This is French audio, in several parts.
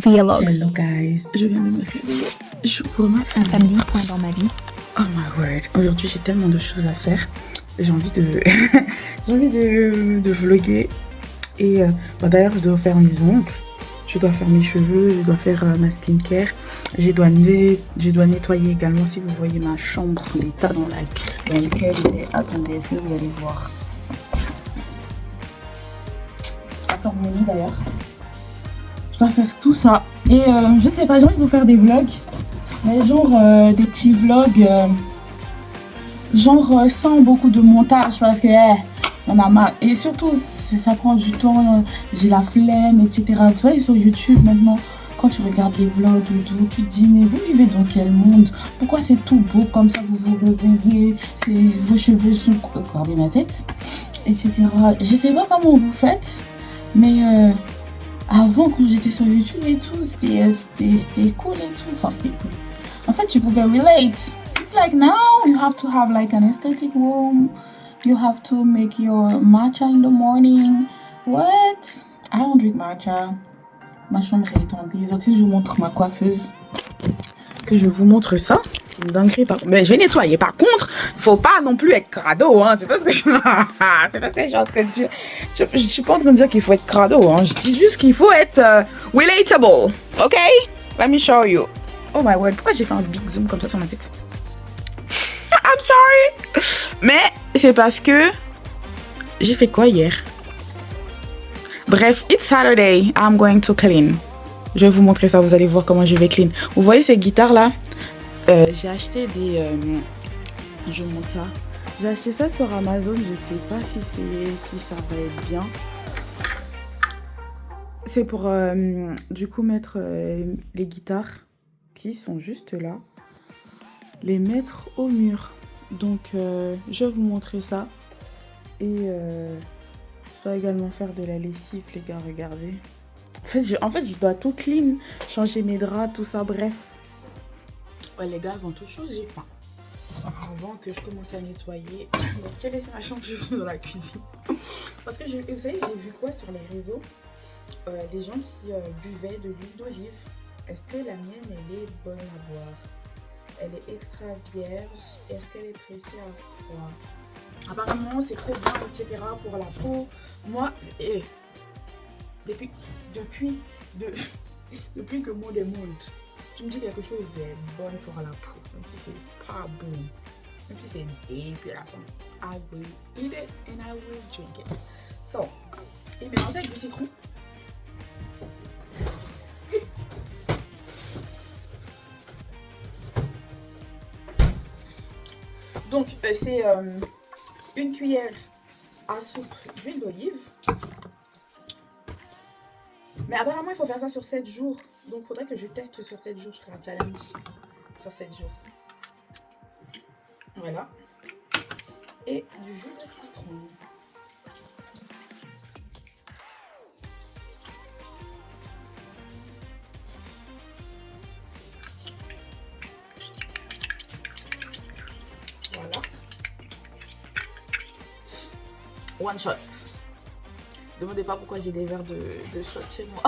Vlog. Hello guys, je viens de me réveiller. J'ouvre ma Un fenêtre. samedi, point dans ma vie. Oh my word, aujourd'hui j'ai tellement de choses à faire. J'ai envie de de vlogger. Et d'ailleurs je dois faire mes ongles, je dois faire mes cheveux, je dois faire ma skincare. Je dois nettoyer également. Si vous voyez ma chambre, l'état dans lequel il est. Attendez, est-ce que vous allez voir? Je dois faire mon lit d'ailleurs. Je dois faire tout ça. Et je sais pas, j'ai envie de vous faire des vlogs. Mais genre des petits vlogs. Genre sans beaucoup de montage. Parce que on a marre. Et surtout, ça prend du temps. J'ai la flemme, etc. Vous savez, sur YouTube maintenant, quand tu regardes les vlogs et tout, tu te dis, mais vous vivez dans quel monde? Pourquoi c'est tout beau comme ça? Vous vous réveillez, vos cheveux sont... Regardez ma tête, etc. Je sais pas comment vous faites, mais avant, quand j'étais sur YouTube et tout, c'était cool et tout. Enfin, c'était cool. En fait, tu pouvais relate. It's like now, you have to have like an aesthetic room. You have to make your matcha in the morning. What? I don't drink matcha. Ma chambre est en désordre. Si je vous montre ma coiffeuse, que je vous montre ça, c'est une dinguerie. Mais je vais nettoyer. Par contre, faut pas non plus être crado. Hein. C'est pas ce que c'est pas ce que je suis en train de dire. Je suis pas en train de dire qu'il faut être crado. Hein. Je dis juste qu'il faut être relatable. Ok? Let me show you. Oh my word. Pourquoi j'ai fait un big zoom comme ça sur ma tête? I'm sorry. Mais c'est parce que j'ai fait quoi hier? Bref, it's Saturday. I'm going to clean. Je vais vous montrer ça. Vous allez voir comment je vais clean. Vous voyez ces guitares là? J'ai acheté des... je vous montre ça. J'ai acheté ça sur Amazon. Je sais pas si ça va être bien. C'est pour du coup mettre les guitares qui sont juste là. Les mettre au mur. Donc je vais vous montrer ça. Et je dois également faire de la lessive, les gars, regardez. En fait, je dois tout clean, changer mes draps, tout ça, bref. Ouais, les gars, avant toute chose, j'ai faim. Avant que je commence à nettoyer, donc j'ai laissé ma chambre, je suis dans la cuisine. Parce que, vous savez, j'ai vu quoi sur les réseaux? Des gens qui buvaient de l'huile d'olive. Est-ce que la mienne, elle est bonne à boire? Elle est extra vierge. Est-ce qu'elle est pressée à froid? Apparemment, c'est trop bien, etc. pour la peau. Moi, depuis que le monde est monde, tu me dis quelque chose est bon pour la peau, même si c'est pas bon, même si c'est dégueulasse. I will eat it and I will drink it. So, et mélanger avec du citron. Donc, c'est une cuillère à soupe d'huile d'olive. Mais apparemment, il faut faire ça sur 7 jours. Donc, il faudrait que je teste sur 7 jours. Je ferai un challenge sur 7 jours. Voilà. Et du jus de citron. Voilà. One shot. Demandez pas pourquoi j'ai des verres de shot chez moi.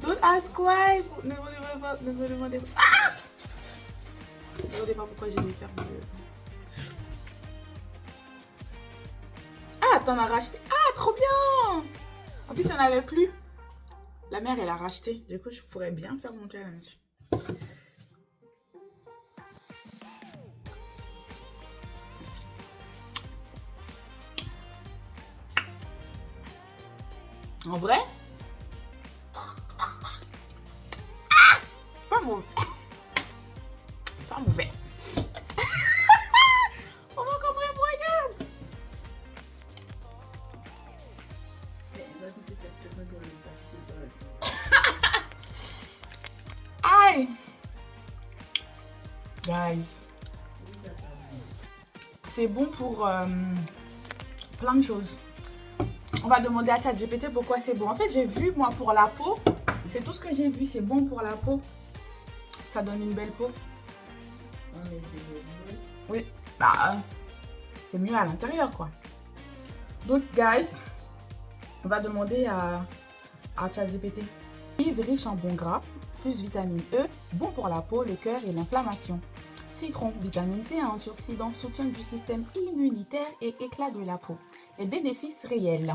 Don't ask why. Ne me demandez pas. Ne me demandez pas pourquoi j'ai des verres de... Ah, t'en as racheté. Ah, trop bien. En plus, il n'y en avait plus. La mère, elle a racheté. Du coup, je pourrais bien faire mon challenge. En vrai? Ah! C'est pas mauvais. C'est pas mauvais. On va comment elle me regarde. Aïe! Guys. C'est bon pour plein de choses. On va demander à ChatGPT pourquoi c'est bon. En fait, j'ai vu, moi, pour la peau. C'est tout ce que j'ai vu. C'est bon pour la peau. Ça donne une belle peau. Mais c'est bon. Oui. Bah, c'est mieux à l'intérieur, quoi. Donc, guys, on va demander à ChatGPT. Olive riche en bons gras, plus vitamine E, bon pour la peau, le cœur et l'inflammation. Citron, vitamine C, antioxydant, soutien du système immunitaire et éclat de la peau. Les bénéfices réels.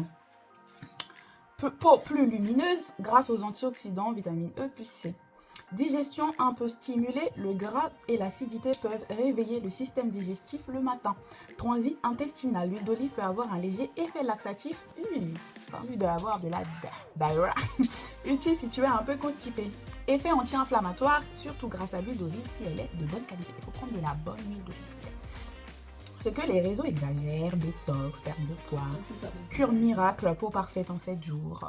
Peau plus lumineuse grâce aux antioxydants, vitamine E plus C. Digestion un peu stimulée, le gras et l'acidité peuvent réveiller le système digestif le matin. Transit intestinal, l'huile d'olive peut avoir un léger effet laxatif. Pas envie d'avoir de la diarrhée. Utile si tu es un peu constipé. Effet anti-inflammatoire, surtout grâce à l'huile d'olive si elle est de bonne qualité. Il faut prendre de la bonne huile d'olive. Ce que les réseaux exagèrent, détox, perte de poids, cure miracle, peau parfaite en 7 jours.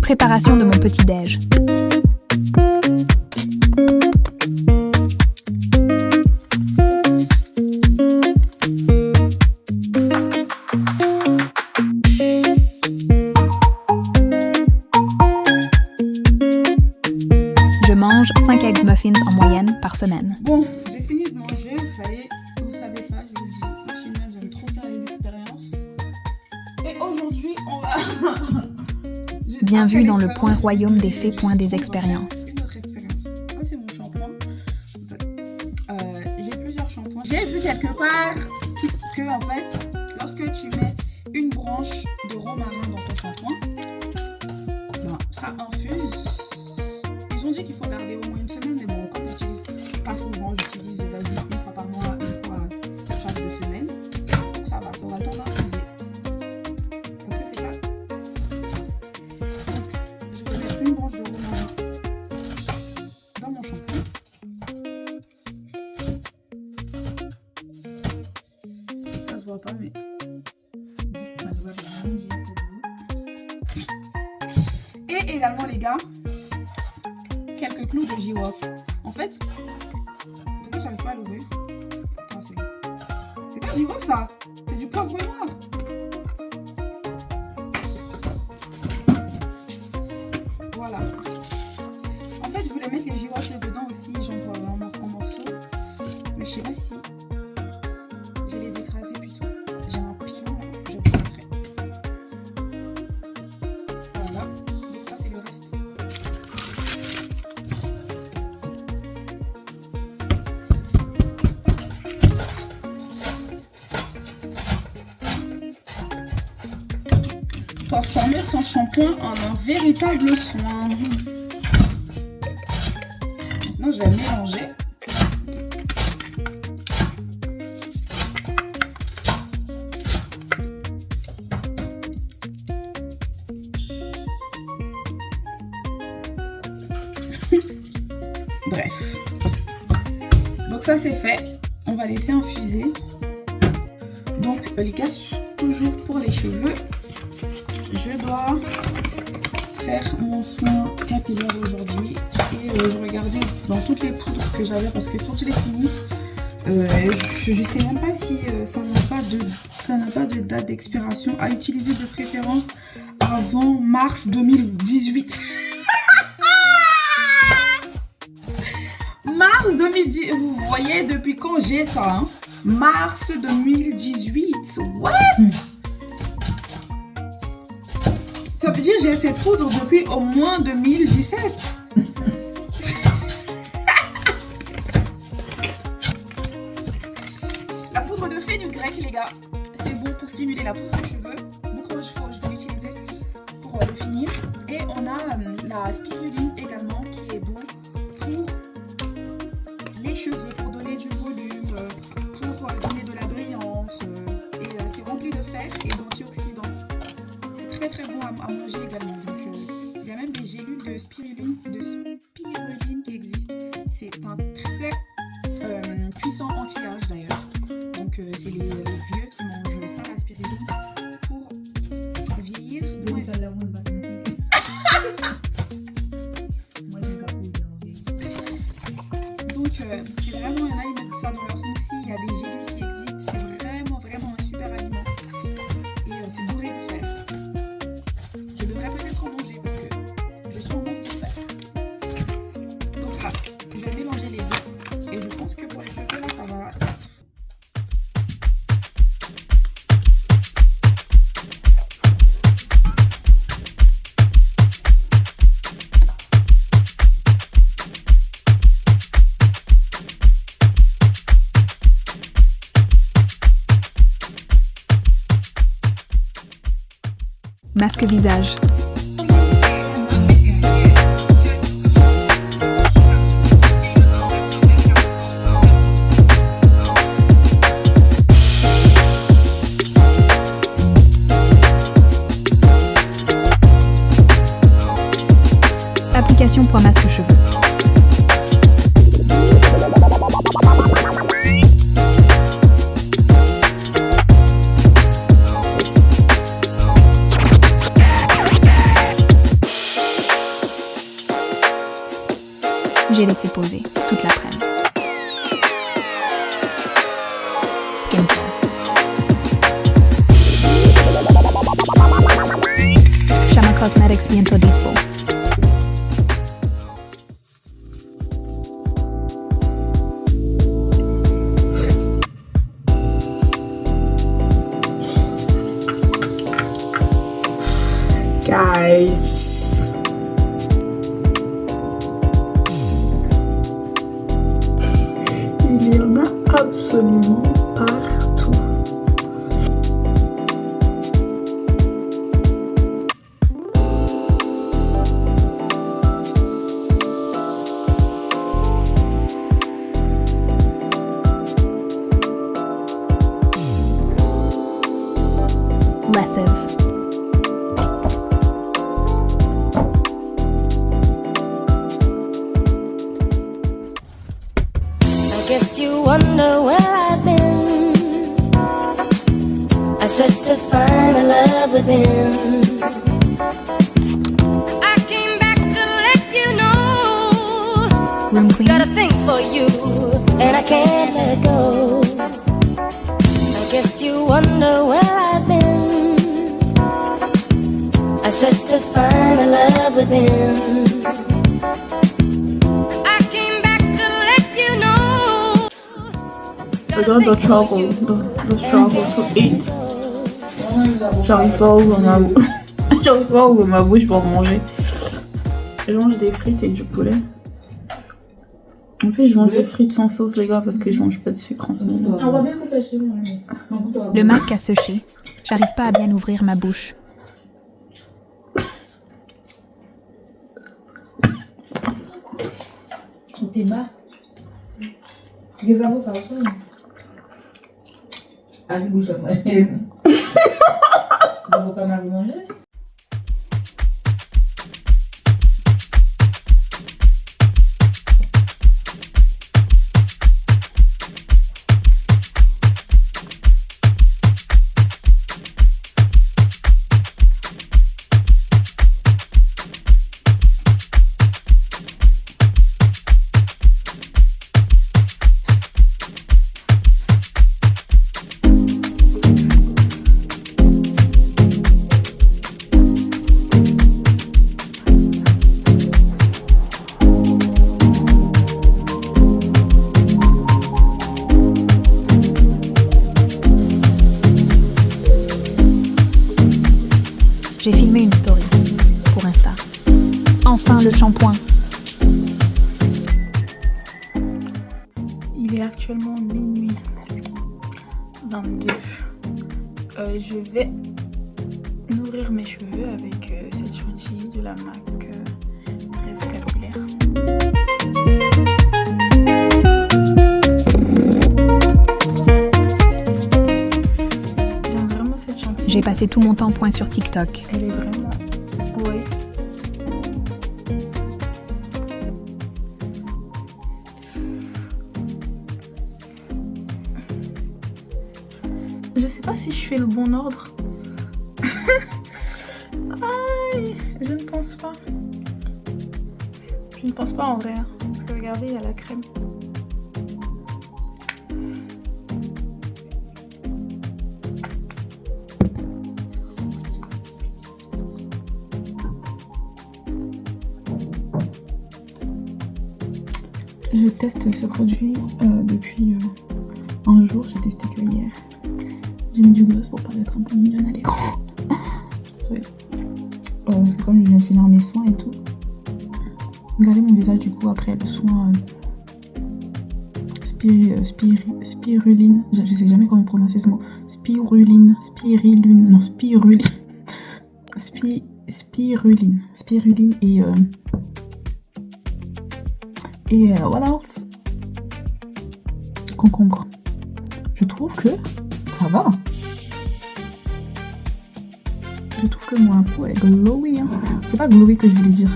Préparation de mon petit-déj. Je mange 5 eggs muffins en moyenne par semaine. Bon, j'ai fini de manger, ça y est, vous savez pas, je vous le dis, moi je suis une meuf, j'aime trop faire les expériences. Et aujourd'hui, on va... Bienvenue dans le point royaume des fées, point des expériences. Une autre expérience. Ça, c'est mon shampoing. J'ai plusieurs shampoings. J'ai vu quelque part que, en fait, lorsque tu mets une branche de romarin dans ton shampoing, ben, ça infuse. Ils ont dit qu'il faut garder au moins une semaine, mais bon, comme j'utilise pas souvent, j'utilise vas-y une fois par mois, une fois chaque 2 semaines. Ça va, ça aura le temps d'infuser. Parce que c'est pas. Je vais mettre une branche de romarin dans mon shampoing. Ça se voit pas, mais. Et également, les gars, quelques clous de girofle. En fait, pourquoi j'arrive pas à l'ouvrir? Ah, c'est pas girofle ça, c'est du poivre noir. Voilà. En fait, je voulais mettre les girofles dedans aussi, genre en morceaux. Mais je sais pas si je vais les écraser plutôt. J'ai un pilon là, je vais vous montrer. Voilà. Donc ça c'est le reste. Transformer son shampoing en un véritable soin. Maintenant, je vais mélanger. Bref. Donc ça, c'est fait. On va laisser infuser. Donc, les gars, toujours pour les cheveux, je dois faire mon soin capillaire aujourd'hui et je regardais dans toutes les poudres que j'avais parce qu'il faut que je les finisse. Je sais même pas si ça n'a pas de date d'expiration à utiliser de préférence avant mars 2018. Mars 2010, vous voyez depuis quand j'ai ça, hein? Mars 2018. What? Ça veut dire que j'ai cette poudre depuis au moins 2017. La poudre de fenugrec, les gars, c'est bon pour stimuler la pousse de cheveux. Donc je vais l'utiliser pour le finir. Et on a la spiruline également qui est bon pour les cheveux, pour donner du volume, pour donner de la brillance. Et c'est rempli de fer et d'antioxydants. Très très bon à manger également. Donc il y a même des gélules de spiruline qui existent. C'est un très puissant anti-âge d'ailleurs. Donc c'est les vieux qui mangent ça, la spiruline, pour vieillir. Donc c'est vraiment, il y en a, ils mettent ça dans leur smoothie. Il y a des gélules qui existent. C'est vraiment vraiment un super aliment. Et c'est bourré de fer. Je devrais peut-être en manger parce que j'ai sûrement tout fait. Donc là, je vais mélanger les deux. Et je pense que pour les cheveux là, ça va être Masque visage. Application pour masque cheveux. J'ai laissé poser toute l'après-midi. Skincare. Shama Cosmetics bientôt dispo. Guys, il y en a absolument partout. Lessive. Guess you wonder where I've been. I searched to find a love within. I came back to let you know. Room clean. Got a thing for you, and I can't let go. I guess you wonder where I've been. I searched to find a love within. Regarde the struggle to eat. J'arrive pas à ouvrir ma bouche. J'arrive pas à ouvrir ma bouche pour manger. Je mange des frites et du poulet. En plus, je mange des frites sans sauce, les gars, parce que je mange pas de sucre en ce moment. On va bien couper chez moi. Le masque a séché. J'arrive pas à bien ouvrir ma bouche. T'es bas. Les avocats aussi. Allez, bouge à moi. Les avocats m'ont mangé. J'ai filmé une story pour Insta. Enfin le shampoing. Il est actuellement minuit 22. Je vais nourrir mes cheveux avec cette chantilly de la marque Rêve Capillaire. J'aime vraiment cette chantilly. J'ai passé tout mon temps point sur TikTok. Elle est vraiment... Ouais. Je sais pas si je fais le bon ordre. Aïe, je ne pense pas. Je ne pense pas en vrai. Hein, parce que regardez, il y a la crème. Je teste ce produit depuis un jour. J'ai testé que hier. J'ai mis du gloss pour paraître un peu mignonne à l'écran. Ouais. Parce que comme je viens de finir mes soins et tout. Regardez mon visage du coup après le soin spiruline. Je sais jamais comment prononcer ce mot. Spiruline. spiruline. Spiruline et what else? Concombre. Je trouve que ça va. Je trouve que mon peau est glowy. Hein. C'est pas glowy que je voulais dire.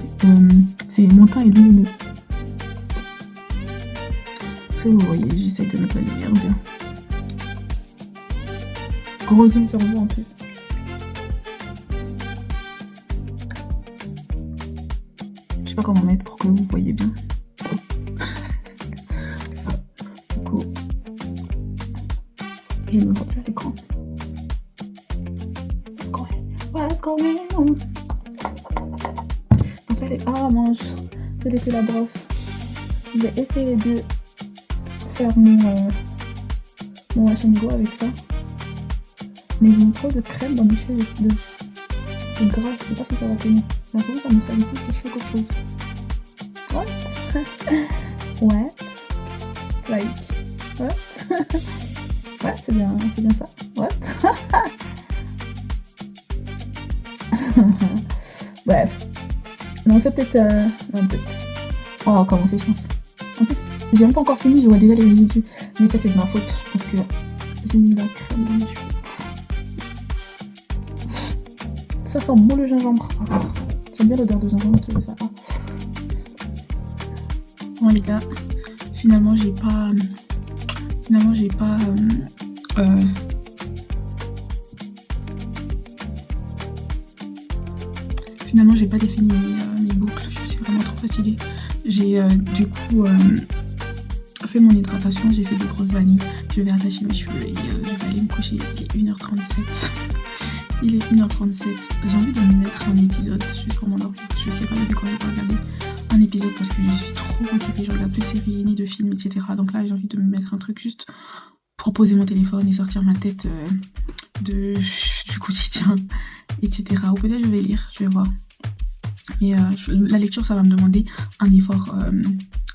C'est mon teint est lumineux. Parce que vous voyez, j'essaie de mettre la lumière bien. Gros zoom sur vous en plus. Je sais pas comment mettre pour que vous voyez bien. Du coup, je me vois plus à l'écran. What's going on? Donc allez, mange. Je vais laisser la brosse. Je vais essayer de faire mon wash and go avec ça. Mais j'ai mis trop de crème dans mes cheveux de gras. Je sais pas si ça va tenir. J'ai l'impression que ça me salue plus les cheveux qu'autre chose. What? What? Like, what? Ouais, c'est bien ça. What? Bref. Non, c'est peut-être... Non, peut-être. Oh, comment c'est chance. En plus, j'ai même pas encore fini, je vois déjà les résidus. Mais ça, c'est de ma faute. Parce que j'ai mis de la crème dans mes cheveux. Ça sent bon le gingembre. J'aime bien l'odeur de gingembre qui veut ça. Bon, les gars. Finalement, j'ai pas défini mes boucles. Je suis vraiment trop fatiguée. J'ai du coup fait mon hydratation. J'ai fait des grosses vanilles. Je vais attacher mes cheveux et je vais aller me coucher. Il est 1h37. Il est 1h37. J'ai envie de me mettre un épisode juste pour m'endormir. Je sais pas depuis quand je vais regarder un épisode parce que je suis trop occupée. Je regarde plus de séries ni de films, etc. Donc là, j'ai envie de me mettre un truc juste pour poser mon téléphone et sortir ma tête du quotidien, etc. Ou peut-être je vais lire, je vais voir. Mais la lecture, ça va me demander un effort.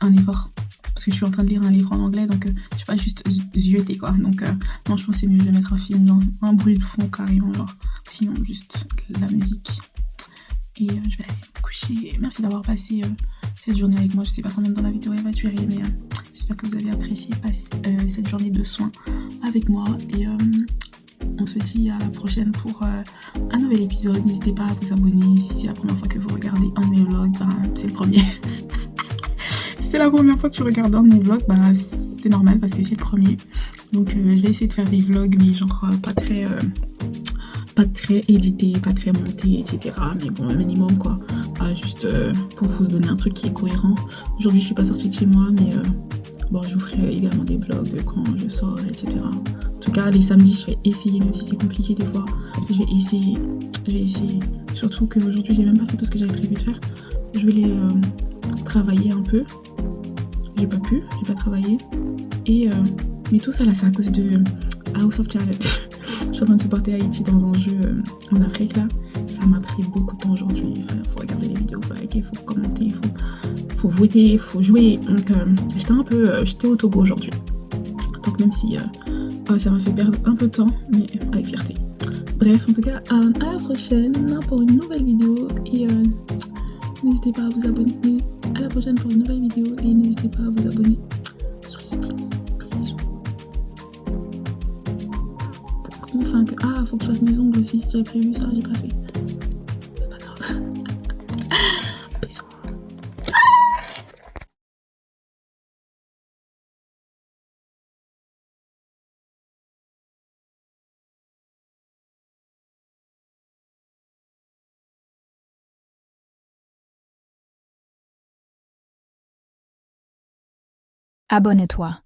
Parce que je suis en train de lire un livre en anglais, donc je vais pas juste zioter quoi. Donc non, je pense que c'est mieux de mettre un film dans un bruit de fond carrément, genre. Sinon, juste la musique. Et je vais aller me coucher. Merci d'avoir passé cette journée avec moi. Je sais pas combien de temps la vidéo elle va durer, mais j'espère que vous avez apprécié cette journée de soins avec moi. Et on se dit à la prochaine pour un nouvel épisode. N'hésitez pas à vous abonner. Si c'est la première fois que vous regardez un de mes vlogs, c'est le premier. Si c'est la première fois que tu regardes un de mes vlogs, c'est normal parce que c'est le premier. Donc je vais essayer de faire des vlogs, mais genre pas très édité, pas très monté, etc. Mais bon, un minimum quoi. Juste pour vous donner un truc qui est cohérent. Aujourd'hui, je suis pas sortie de chez moi, mais je vous ferai également des vlogs quand je sors, etc. En tout cas, les samedis, je vais essayer, même si c'est compliqué des fois. Je vais essayer. Surtout qu'aujourd'hui, j'ai même pas fait tout ce que j'avais prévu de faire. Je vais les travailler un peu. J'ai pas travaillé. Et mais tout ça là, c'est à cause de House of Challenge. Je suis en train de supporter Haïti dans un jeu en Afrique là. Ça m'a pris beaucoup de temps aujourd'hui. Il faut regarder les vidéos, il faut liker, il faut commenter, il faut voter, il faut jouer. Donc j'étais au Togo aujourd'hui. Donc même si ça m'a fait perdre un peu de temps, mais avec fierté. Bref, en tout cas, à la prochaine pour une nouvelle vidéo. Et n'hésitez pas à vous abonner. À la prochaine pour une nouvelle vidéo. Et n'hésitez pas à vous abonner. Soyez bénis. Bisous. Faut que je fasse mes ongles aussi. J'avais prévu ça, j'ai pas fait. C'est pas grave. Bisous. Abonne-toi.